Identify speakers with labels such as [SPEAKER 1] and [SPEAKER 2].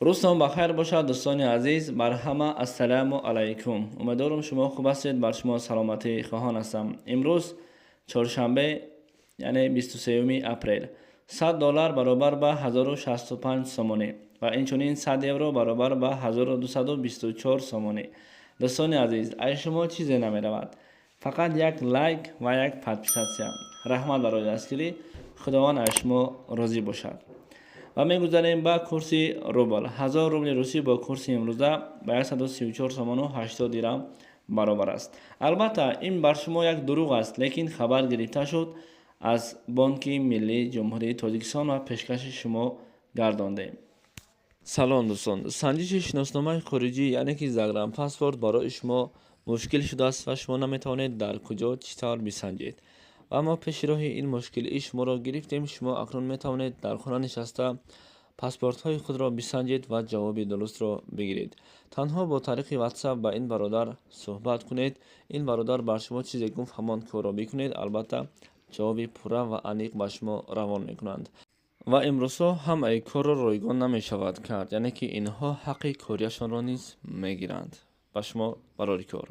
[SPEAKER 1] روزتان بخیر باشد دوستان عزیز. بر همه السلام علیکم. امیدوارم شما خوب هستید. بر شما سلامتی خواهان هستم. امروز چهارشنبه یعنی 23 اپریل. $100 برابر به 1065 سومانی و اینچنین 100 یورو برابر به 1224 سومانی. دوستان عزیز، ای شما چیزی نمی رود، فقط یک لایک و یک پادپیساتسیا. رحمت برای دستگیری. خداوند از شما راضی باشد. و میگذاریم با کورس روبل. 1000 روبل روسی با کورس امروزه به 134 سومن و 80 درم برابر است. البته این بر شما یک دروغ است، لیکن خبر گرفته شد از بانک ملی جمهوری تاجیکستان و پیشکش شما گردانده. سلام دوستان. سنجش شناسنامه خارجی یعنی که زاگرام پاسپورت برای شما مشکل شده است و شما نمیتوانید در کجا چطور بسنجید. و اما پیش راه این مشکل شما را گرفتیم. شما اکنون میتوانید در خانه نشسته پاسپورت های خود را بسنجید و جواب درست را بگیرید. تنها با طریق واتساپ با این برادر صحبت کنید. این برادر بر شما چیزی گفت همان کار را بکنید. البته جواب پوره و عمیق به شما روان میکنند. و امروز هم ای کار را رایگان نمی شود کرد، یعنی که اینها حق کاریشان را نیز میگیرند. به شما برای کار